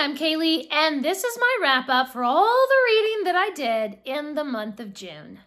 I'm Kaylee, and this is my wrap-up for all the reading that I did in the month of June.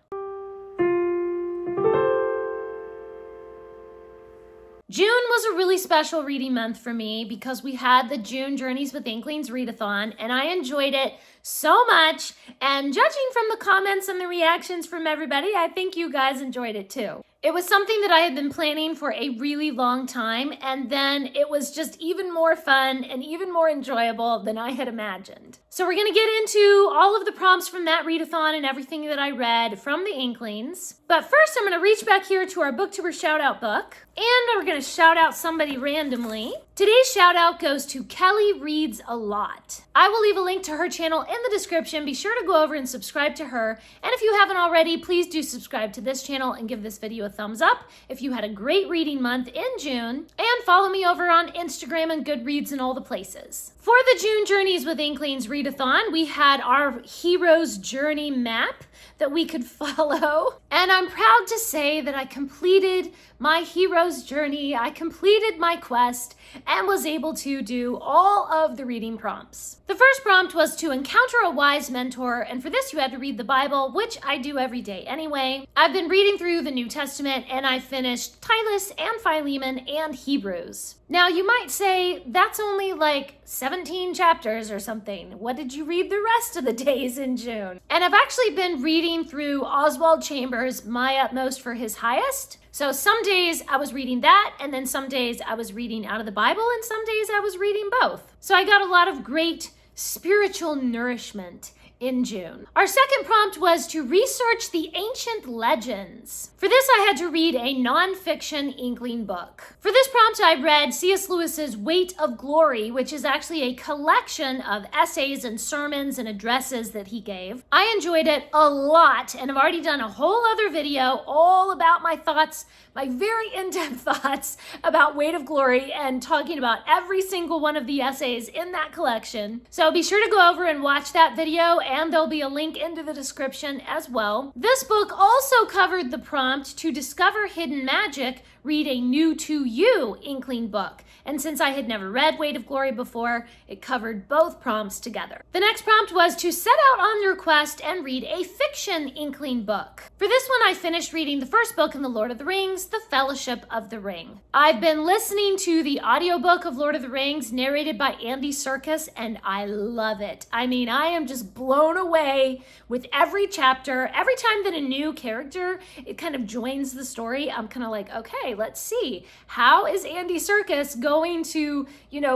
June was a really special reading month for me because we had the June Journeys with Inklings Readathon, and I enjoyed it so much. And judging from the comments and the reactions from everybody, I think you guys enjoyed it too. It was something that I had been planning for a really long time, and then it was just even more fun and even more enjoyable than I had imagined. So we're going to get into all of the prompts from that readathon and everything that I read from the Inklings. But first, I'm going to reach back here to our Booktuber Shoutout book, and we're going to shout out somebody randomly. Today's shout out goes to Kelly Reads a Lot. I will leave a link to her channel in the description. Be sure to go over and subscribe to her. And if you haven't already, please do subscribe to this channel and give this video a thumbs up if you had a great reading month in June. And follow me over on Instagram and Goodreads and all the places. For the June Journeys with Inklings Readathon, we had our hero's journey map that we could follow. And I'm proud to say that I completed my hero's journey. I completed my quest and was able to do all of the reading prompts. The first prompt was to encounter a wise mentor, and for this you had to read the Bible, which I do every day anyway. I've been reading through the New Testament and I finished Titus and Philemon and Hebrews. Now you might say, that's only like 17 chapters or something. What did you read the rest of the days in June? And I've actually been reading through Oswald Chambers' My Utmost for His Highest. So some days I was reading that, and then some days I was reading out of the Bible, and some days I was reading both. So I got a lot of great spiritual nourishment in June. Our second prompt was to research the ancient legends. For this, I had to read a nonfiction Inkling book. For this prompt, I read C.S. Lewis's Weight of Glory, which is actually a collection of essays and sermons and addresses that he gave. I enjoyed it a lot, and I've already done a whole other video all about my thoughts, my very in-depth thoughts about Weight of Glory and talking about every single one of the essays in that collection. So be sure to go over and watch that video, and there'll be a link into the description as well. This book also covered the prompt to discover hidden magic, read a new to you Inkling book. And since I had never read Weight of Glory before, it covered both prompts together. The next prompt was to set out on your quest and read a fiction Inkling book. For this one, I finished reading the first book in the Lord of the Rings, The Fellowship of the Ring. I've been listening to the audiobook of Lord of the Rings narrated by Andy Serkis, and I love it. I mean, I am just blown away with every chapter. Every time that a new character, it kind of joins the story, I'm kind of like, okay, let's see. How is Andy Serkis going to,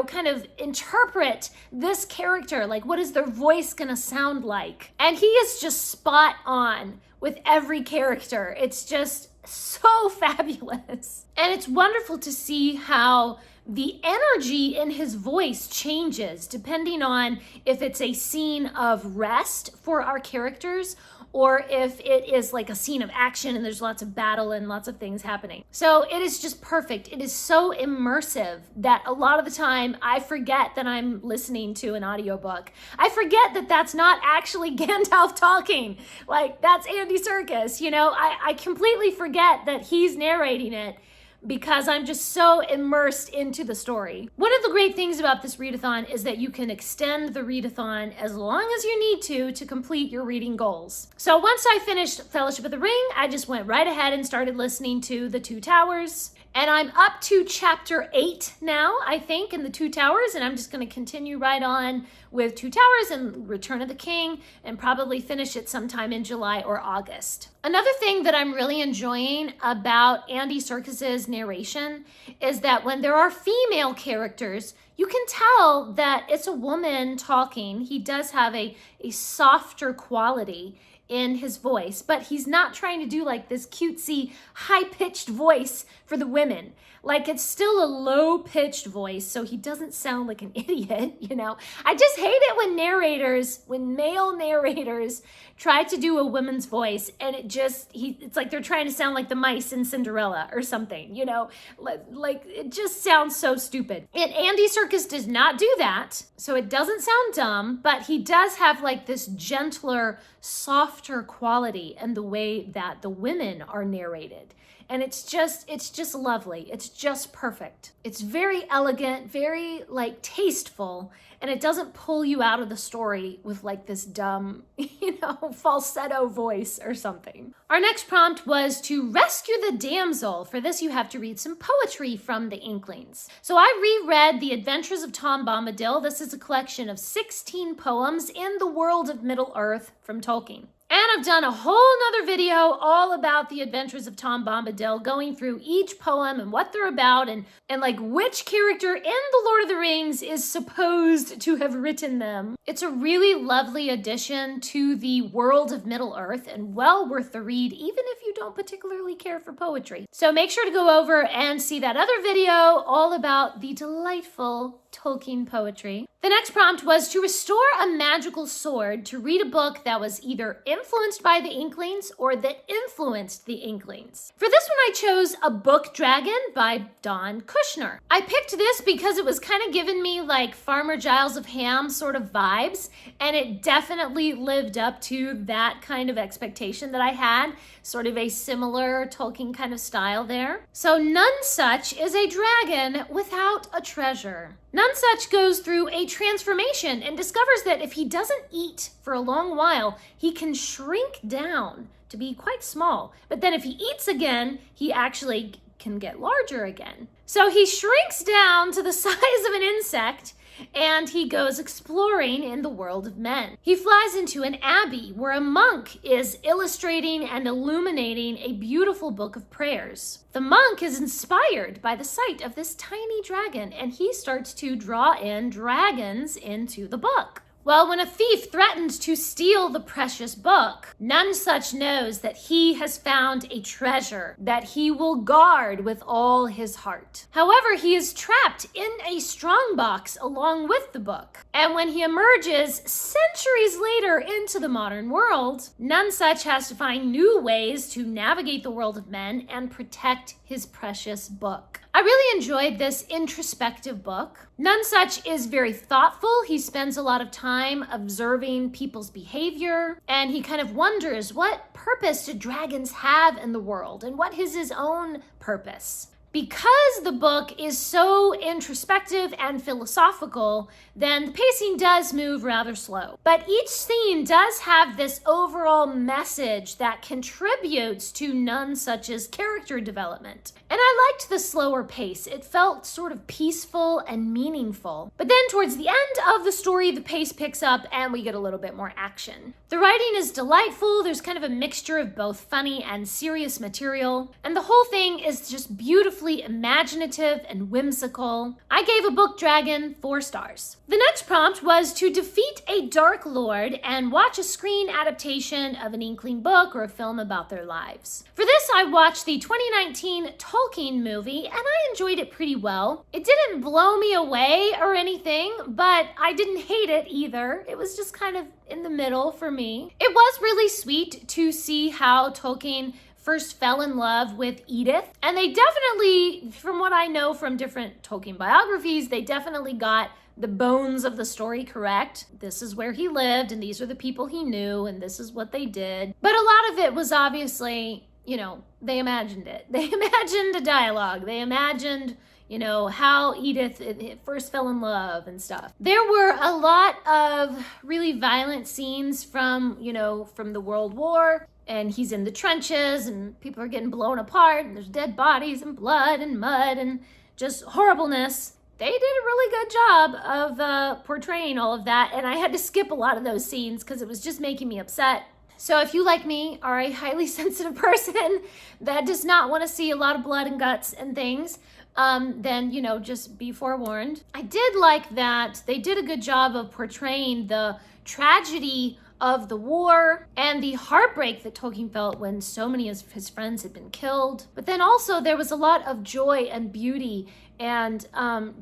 kind of interpret this character? Like, what is their voice gonna sound like? And he is just spot on with every character. It's just so fabulous. And it's wonderful to see how the energy in his voice changes depending on if it's a scene of rest for our characters or if it is like a scene of action and there's lots of battle and lots of things happening. So it is just perfect. It is so immersive that a lot of the time I forget that I'm listening to an audiobook. I forget that that's not actually Gandalf talking. Like, that's Andy Serkis, I completely forget that he's narrating it because I'm just so immersed into the story. One of the great things about this readathon is that you can extend the readathon as long as you need to complete your reading goals. So once I finished Fellowship of the Ring, I just went right ahead and started listening to The Two Towers. And I'm up to chapter 8 now, I think, in The Two Towers, and I'm just going to continue right on with Two Towers and Return of the King and probably finish it sometime in July or August. Another thing that I'm really enjoying about Andy Serkis's narration is that when there are female characters, you can tell that it's a woman talking. He does have a softer quality in his voice, but he's not trying to do like this cutesy high-pitched voice for the women. Like, it's still a low-pitched voice, so he doesn't sound like an idiot, I just hate it when male narrators try to do a woman's voice and it's like they're trying to sound like the mice in Cinderella or something, like it just sounds so stupid. And Andy Serkis does not do that, so it doesn't sound dumb, but he does have like this gentler, softer quality in the way that the women are narrated. And it's just lovely. It's just perfect. It's very elegant, very like tasteful, and it doesn't pull you out of the story with like this dumb, falsetto voice or something. Our next prompt was to rescue the damsel. For this, you have to read some poetry from the Inklings. So I reread The Adventures of Tom Bombadil. This is a collection of 16 poems in the world of Middle-earth from Tolkien. And I've done a whole nother video all about The Adventures of Tom Bombadil, going through each poem and what they're about and like which character in The Lord of the Rings is supposed to have written them. It's a really lovely addition to the world of Middle-earth and well worth the read, even if you don't particularly care for poetry. So make sure to go over and see that other video all about the delightful Tolkien poetry. The next prompt was to restore a magical sword, to read a book that was either influenced by the Inklings or that influenced the Inklings. For this one, I chose A Book Dragon by Don Kushner. I picked this because it was kind of giving me like Farmer Giles of Ham sort of vibes, and it definitely lived up to that kind of expectation that I had, sort of a similar Tolkien kind of style there. So None Such is a dragon without a treasure. None Such goes through a transformation and discovers that if he doesn't eat for a long while, he can shrink down to be quite small. But then if he eats again, he actually can get larger again. So he shrinks down to the size of an insect, and he goes exploring in the world of men. He flies into an abbey where a monk is illustrating and illuminating a beautiful book of prayers. The monk is inspired by the sight of this tiny dragon, and he starts to draw in dragons into the book. Well, when a thief threatens to steal the precious book, None Such knows that he has found a treasure that he will guard with all his heart. However, he is trapped in a strongbox along with the book. And when he emerges centuries later into the modern world, None Such has to find new ways to navigate the world of men and protect his precious book. I really enjoyed this introspective book. None Such is very thoughtful. He spends a lot of time observing people's behavior, and he kind of wonders, what purpose do dragons have in the world, and what is his own purpose? Because the book is so introspective and philosophical, then the pacing does move rather slow. But each scene does have this overall message that contributes to None Such's character development. And I liked the slower pace. It felt sort of peaceful and meaningful. But then towards the end of the story, the pace picks up and we get a little bit more action. The writing is delightful. There's kind of a mixture of both funny and serious material. And the whole thing is just beautifully imaginative and whimsical. I gave A Book Dragon 4 stars. The next prompt was to defeat a Dark Lord and watch a screen adaptation of an Inkling book or a film about their lives. For this, I watched the 2019 Tolkien movie, and I enjoyed it pretty well. It didn't blow me away or anything, but I didn't hate it either. It was just kind of in the middle for me. It was really sweet to see how Tolkien first fell in love with Edith, and they definitely, from what I know from different Tolkien biographies, they definitely got the bones of the story correct. This is where he lived, and these are the people he knew, and this is what they did. But a lot of it was obviously, they imagined it. They imagined a dialogue. They imagined, how Edith first fell in love and stuff. There were a lot of really violent scenes from the World War, and he's in the trenches, and people are getting blown apart, and there's dead bodies and blood and mud and just horribleness. They did a really good job of portraying all of that, and I had to skip a lot of those scenes because it was just making me upset. So if you, like me, are a highly sensitive person that does not want to see a lot of blood and guts and things, then, just be forewarned. I did like that they did a good job of portraying the tragedy of the war and the heartbreak that Tolkien felt when so many of his friends had been killed. But then also there was a lot of joy and beauty and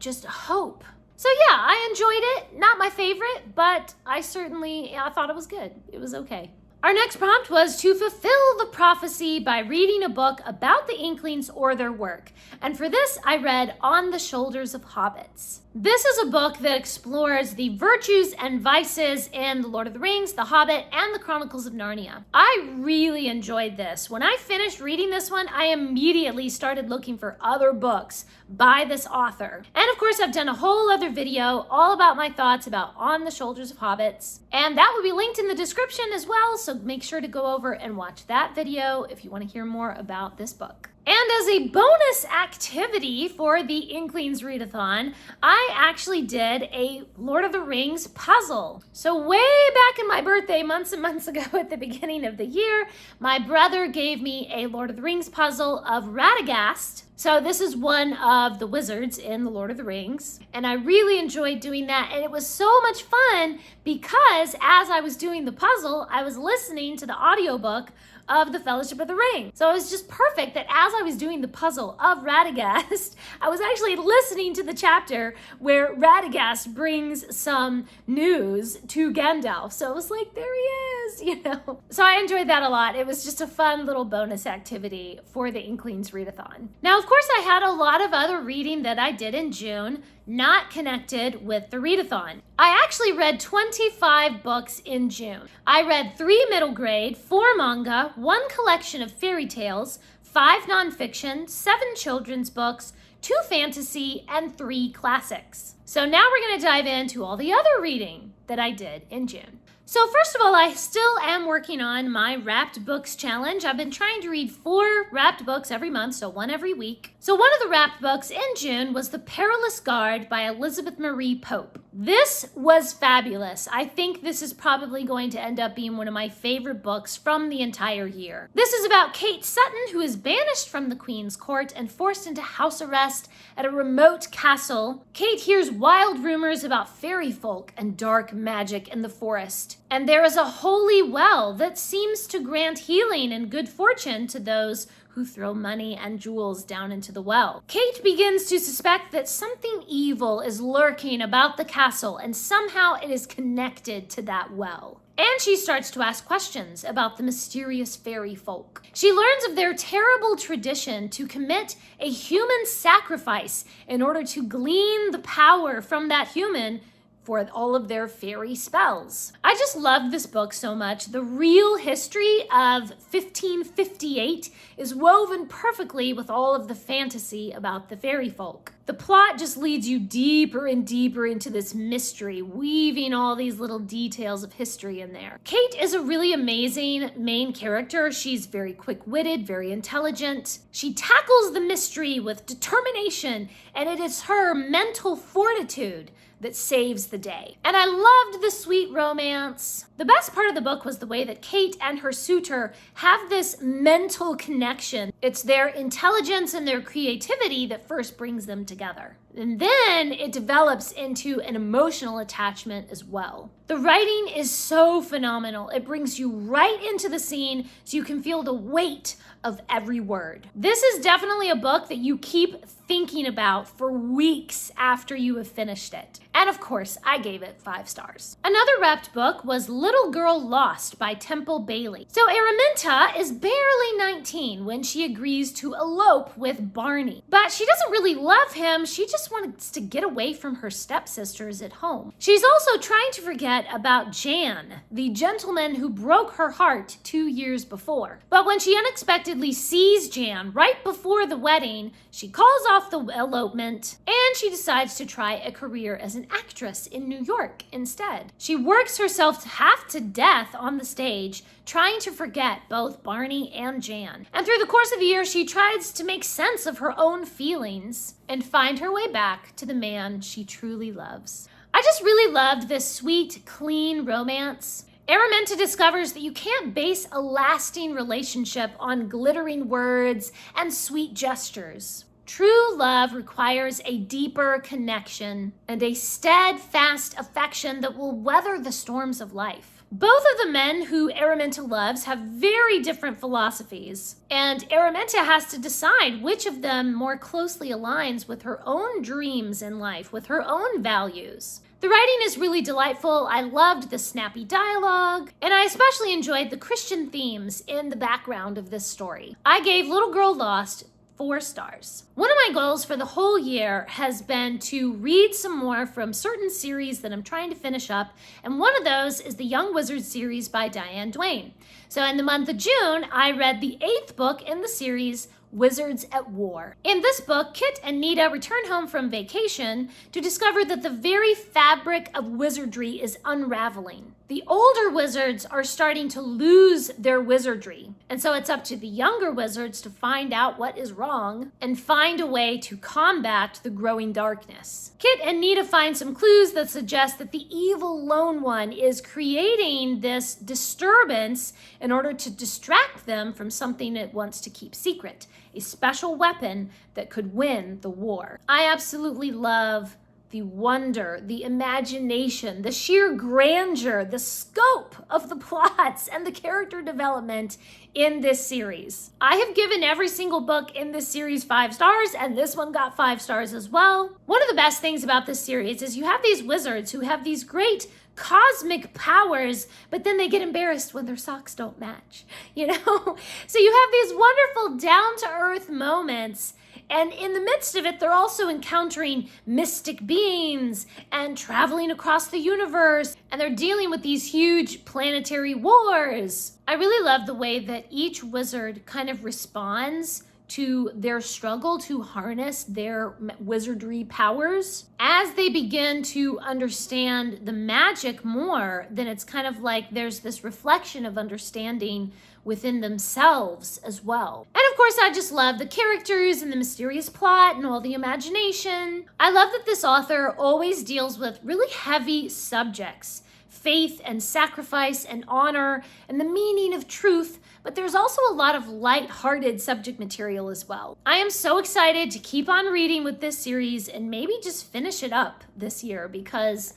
just hope. So yeah, I enjoyed it. Not my favorite, but I thought it was good. It was okay. Our next prompt was to fulfill the prophecy by reading a book about the Inklings or their work. And for this, I read On the Shoulders of Hobbits. This is a book that explores the virtues and vices in The Lord of the Rings, The Hobbit, and The Chronicles of Narnia. I really enjoyed this. When I finished reading this one, I immediately started looking for other books by this author. And of course, I've done a whole other video all about my thoughts about On the Shoulders of Hobbits. And that will be linked in the description as well, so make sure to go over and watch that video if you want to hear more about this book. And as a bonus activity for the Inklings Readathon, I actually did a Lord of the Rings puzzle. So way back in my birthday, months and months ago at the beginning of the year, my brother gave me a Lord of the Rings puzzle of Radagast. So this is one of the wizards in The Lord of the Rings. And I really enjoyed doing that. And it was so much fun because as I was doing the puzzle, I was listening to the audiobook of the Fellowship of the Ring. So it was just perfect that as I was doing the puzzle of Radagast, I was actually listening to the chapter where Radagast brings some news to Gandalf. So it was like, there he is, you know. So I enjoyed that a lot. It was just a fun little bonus activity for the Inklings Readathon. Now, of course, I had a lot of other reading that I did in June, not connected with the readathon. I actually read 25 books in June. I read 3 middle grade, 4 manga, 1 collection of fairy tales, 5 nonfiction, 7 children's books, 2 fantasy, and 3 classics. So now we're going to dive into all the other reading that I did in June. So first of all, I still am working on my wrapped books challenge. I've been trying to read 4 wrapped books every month, so 1 every week. So one of the wrapped books in June was The Perilous Gard by Elizabeth Marie Pope. This was fabulous. I think this is probably going to end up being one of my favorite books from the entire year. This is about Kate Sutton, who is banished from the Queen's court and forced into house arrest at a remote castle. Kate hears wild rumors about fairy folk and dark magic in the forest. And there is a holy well that seems to grant healing and good fortune to those who throw money and jewels down into the well. Kate begins to suspect that something evil is lurking about the castle and somehow it is connected to that well. And she starts to ask questions about the mysterious fairy folk. She learns of their terrible tradition to commit a human sacrifice in order to glean the power from that human for all of their fairy spells. I just loved this book so much. The real history of 1558 is woven perfectly with all of the fantasy about the fairy folk. The plot just leads you deeper and deeper into this mystery, weaving all these little details of history in there. Kate is a really amazing main character. She's very quick-witted, very intelligent. She tackles the mystery with determination, and it is her mental fortitude that saves the day. And I loved the sweet romance. The best part of the book was the way that Kate and her suitor have this mental connection. It's their intelligence and their creativity that first brings them together. And then it develops into an emotional attachment as well. The writing is so phenomenal. It brings you right into the scene so you can feel the weight of every word. This is definitely a book that you keep thinking about for weeks after you have finished it. And of course, I gave it 5 stars. Another wrapped book was Little Girl Lost by Temple Bailey. So Araminta is barely 19 when she agrees to elope with Barney. But she doesn't really love him. She just wants to get away from her stepsisters at home. She's also trying to forget about Jan, the gentleman who broke her heart 2 years before. But when she unexpectedly sees Jan right before the wedding, she calls off the elopement and she decides to try a career as an actress in New York instead. She works herself half to death on the stage, trying to forget both Barney and Jan. And through the course of the year, she tries to make sense of her own feelings and find her way back to the man she truly loves. I just really loved this sweet, clean romance. Araminta discovers that you can't base a lasting relationship on glittering words and sweet gestures. True love requires a deeper connection and a steadfast affection that will weather the storms of life. Both of the men who Araminta loves have very different philosophies, and Araminta has to decide which of them more closely aligns with her own dreams in life, with her own values. The writing is really delightful. I loved the snappy dialogue, and I especially enjoyed the Christian themes in the background of this story. I gave Little Girl Lost 4 stars. One of my goals for the whole year has been to read some more from certain series that I'm trying to finish up, and one of those is the Young Wizard series by Diane Duane. So in the month of June, I read the 8th book in the series, Wizards at War. In this book, Kit and Nita return home from vacation to discover that the very fabric of wizardry is unraveling. The older wizards are starting to lose their wizardry, and so it's up to the younger wizards to find out what is wrong and find a way to combat the growing darkness. Kit and Nita find some clues that suggest that the evil lone one is creating this disturbance in order to distract them from something it wants to keep secret, a special weapon that could win the war. I absolutely love the wonder, the imagination, the sheer grandeur, the scope of the plots and the character development in this series. I have given every single book in this series 5 stars, and this one got 5 stars as well. One of the best things about this series is you have these wizards who have these great cosmic powers, but then they get embarrassed when their socks don't match, you know? So you have these wonderful down-to-earth moments, and in the midst of it, they're also encountering mystic beings and traveling across the universe, and they're dealing with these huge planetary wars. I really love the way that each wizard kind of responds to their struggle to harness their wizardry powers. As they begin to understand the magic more, then it's kind of like there's this reflection of understanding within themselves as well. And of course, I just love the characters and the mysterious plot and all the imagination. I love that this author always deals with really heavy subjects, faith and sacrifice and honor and the meaning of truth, but there's also a lot of light-hearted subject material as well. I am so excited to keep on reading with this series and maybe just finish it up this year, because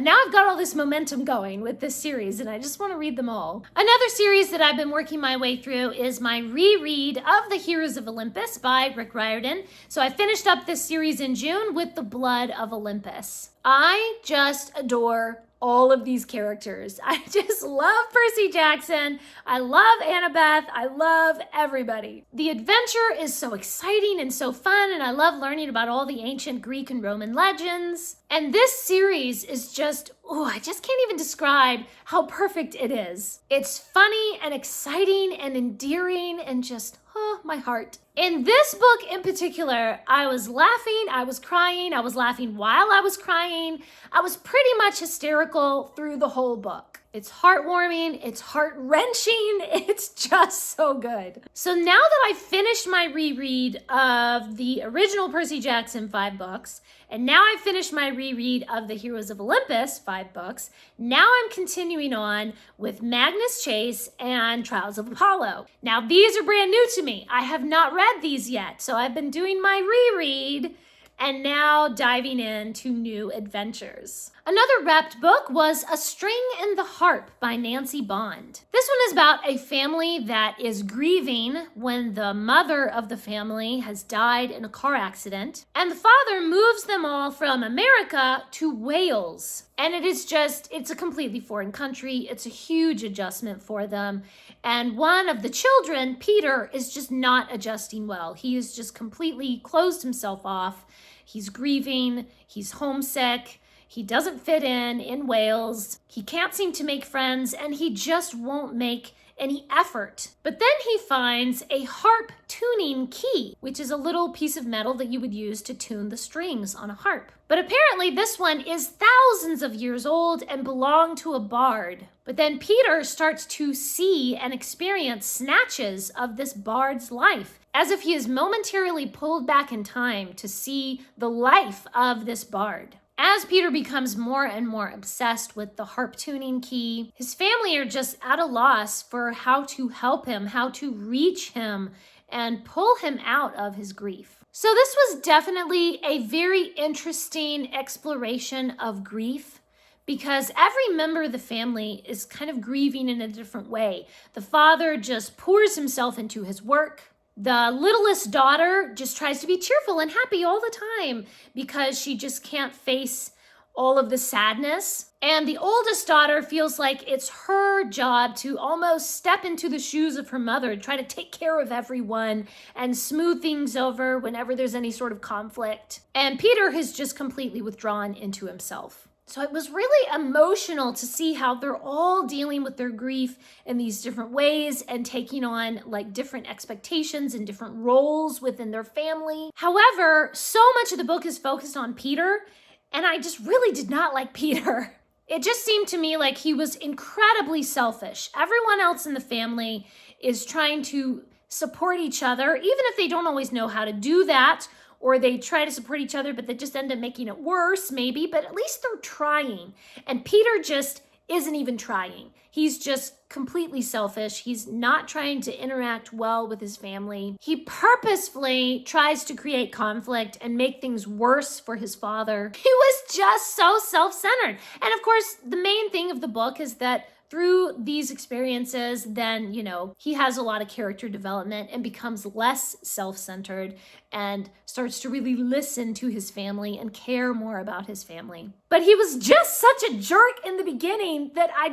now I've got all this momentum going with this series and I just want to read them all. Another series that I've been working my way through is my reread of The Heroes of Olympus by Rick Riordan. So I finished up this series in June with The Blood of Olympus. I just adore all of these characters. I just love Percy Jackson. I love Annabeth. I love everybody. The adventure is so exciting and so fun, and I love learning about all the ancient Greek and Roman legends. And this series is just, I just can't even describe how perfect it is. It's funny and exciting and endearing and just, my heart. In this book in particular, I was laughing, I was crying, I was laughing while I was crying. I was pretty much hysterical through the whole book. It's heartwarming, it's heart-wrenching, it's just so good. So now that I've finished my reread of the original Percy Jackson 5 books, and now I've finished my reread of the Heroes of Olympus 5 books, now I'm continuing on with Magnus Chase and Trials of Apollo. Now these are brand new to me. I have not read these yet, so I've been doing my reread and now diving into new adventures. Another wrapped book was A String and the Harp by Nancy Bond. This one is about a family that is grieving when the mother of the family has died in a car accident, and the father moves them all from America to Wales. And it's a completely foreign country. It's a huge adjustment for them. And one of the children, Peter, is just not adjusting well. He has just completely closed himself off. He's grieving, he's homesick, he doesn't fit in Wales, he can't seem to make friends, and he just won't make any effort. But then he finds a harp tuning key, which is a little piece of metal that you would use to tune the strings on a harp. But apparently this one is thousands of years old and belonged to a bard. But then Peter starts to see and experience snatches of this bard's life, as if he is momentarily pulled back in time to see the life of this bard. As Peter becomes more and more obsessed with the harp tuning key, his family are just at a loss for how to help him, how to reach him, and pull him out of his grief. So this was definitely a very interesting exploration of grief, because every member of the family is kind of grieving in a different way. The father just pours himself into his work. The littlest daughter just tries to be cheerful and happy all the time because she just can't face all of the sadness. And the oldest daughter feels like it's her job to almost step into the shoes of her mother, try to take care of everyone and smooth things over whenever there's any sort of conflict. And Peter has just completely withdrawn into himself. So it was really emotional to see how they're all dealing with their grief in these different ways and taking on like different expectations and different roles within their family. However, so much of the book is focused on Peter, and I just really did not like Peter. It just seemed to me like he was incredibly selfish. Everyone else in the family is trying to support each other, even if they don't always know how to do that, or they try to support each other, but they just end up making it worse, maybe, but at least they're trying. And Peter just isn't even trying. He's just completely selfish. He's not trying to interact well with his family. He purposefully tries to create conflict and make things worse for his father. He was just so self-centered. And of course, the main thing of the book is that through these experiences, then, he has a lot of character development and becomes less self-centered and starts to really listen to his family and care more about his family. But he was just such a jerk in the beginning that I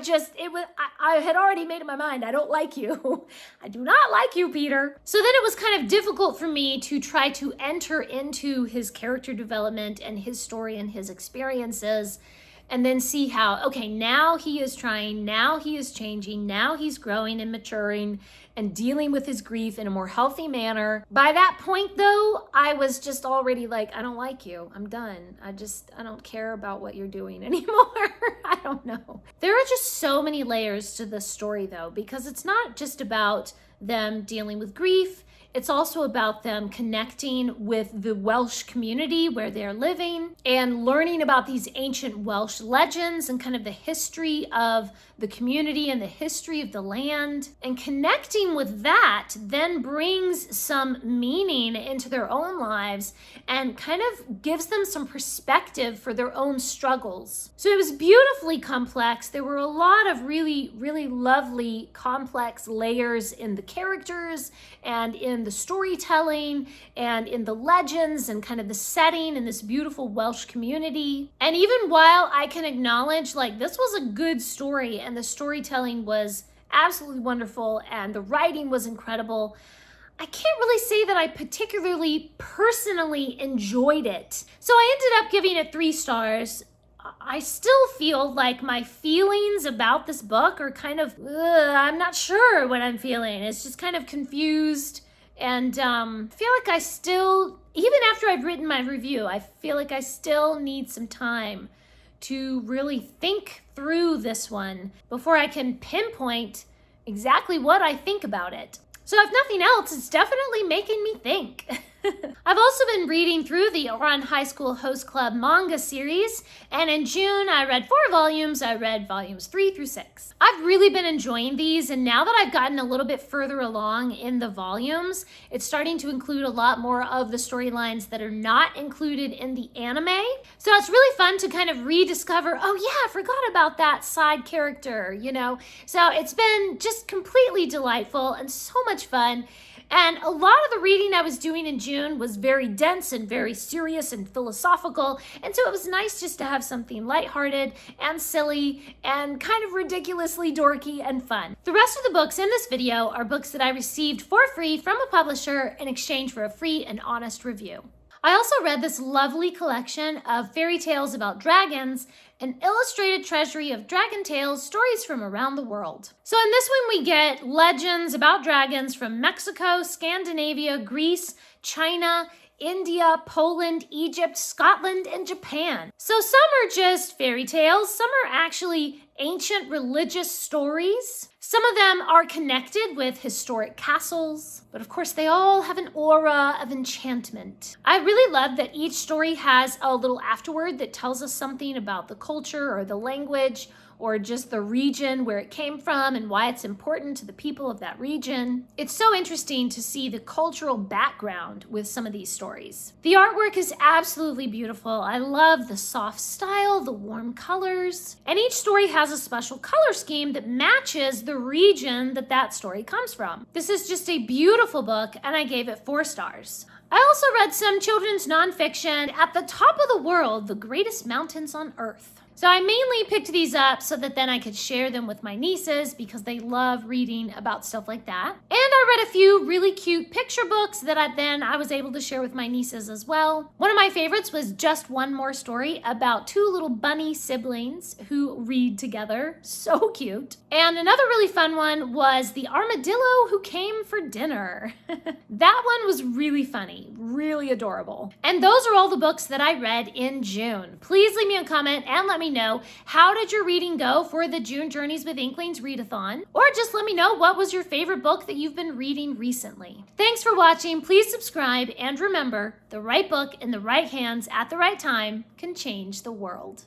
had already made up my mind. I don't like you. I do not like you, Peter. So then it was kind of difficult for me to try to enter into his character development and his story and his experiences, and then see how, okay, now he is trying, now he is changing, now he's growing and maturing and dealing with his grief in a more healthy manner. By that point, though, I was just already like, I don't like you. I'm done. I don't care about what you're doing anymore. I don't know. There are just so many layers to this story, though, because it's not just about them dealing with grief. It's also about them connecting with the Welsh community where they're living and learning about these ancient Welsh legends and kind of the history of the community and the history of the land. And connecting with that then brings some meaning into their own lives and kind of gives them some perspective for their own struggles. So it was beautifully complex. There were a lot of really, really lovely complex layers in the characters and in the storytelling and in the legends and kind of the setting in this beautiful Welsh community. And even while I can acknowledge like this was a good story and the storytelling was absolutely wonderful and the writing was incredible, I can't really say that I particularly personally enjoyed it. So I ended up giving it 3 stars. I still feel like my feelings about this book are kind of, I'm not sure what I'm feeling. It's just kind of confused. And I feel like I still, even after I've written my review, I feel like I still need some time to really think through this one before I can pinpoint exactly what I think about it. So if nothing else, it's definitely making me think. I've also been reading through the Ouran High School Host Club manga series, and in June I read 4 volumes. I read volumes 3 through 6. I've really been enjoying these, and now that I've gotten a little bit further along in the volumes, it's starting to include a lot more of the storylines that are not included in the anime. So it's really fun to kind of rediscover, oh yeah, I forgot about that side character, So it's been just completely delightful and so much fun. And a lot of the reading I was doing in June was very dense and very serious and philosophical. And so it was nice just to have something lighthearted and silly and kind of ridiculously dorky and fun. The rest of the books in this video are books that I received for free from a publisher in exchange for a free and honest review. I also read this lovely collection of fairy tales about dragons, an illustrated treasury of dragon tales, stories from around the world. So in this one, we get legends about dragons from Mexico, Scandinavia, Greece, China, India, Poland, Egypt, Scotland, and Japan. So some are just fairy tales, some are actually ancient religious stories. Some of them are connected with historic castles, but of course they all have an aura of enchantment. I really love that each story has a little afterword that tells us something about the culture or the language or just the region where it came from and why it's important to the people of that region. It's so interesting to see the cultural background with some of these stories. The artwork is absolutely beautiful. I love the soft style, the warm colors, and each story has a special color scheme that matches the region that story comes from. This is just a beautiful book, and I gave it 4 stars. I I also read some children's nonfiction, At the Top of the World, The Greatest Mountains on Earth. So I mainly picked these up so that then I could share them with my nieces because they love reading about stuff like that. And I read a few really cute picture books that I was able to share with my nieces as well. One of my favorites was Just One More Story about two little bunny siblings who read together. So cute. And another really fun one was The Armadillo Who Came for Dinner. That one was really funny, really adorable. And those are all the books that I read in June. Please leave me a comment and let me know, how did your reading go for the June Journeys with Inklings Readathon? Or just let me know what was your favorite book that you've been reading recently. Thanks for watching. Please subscribe, and remember, the right book in the right hands at the right time can change the world.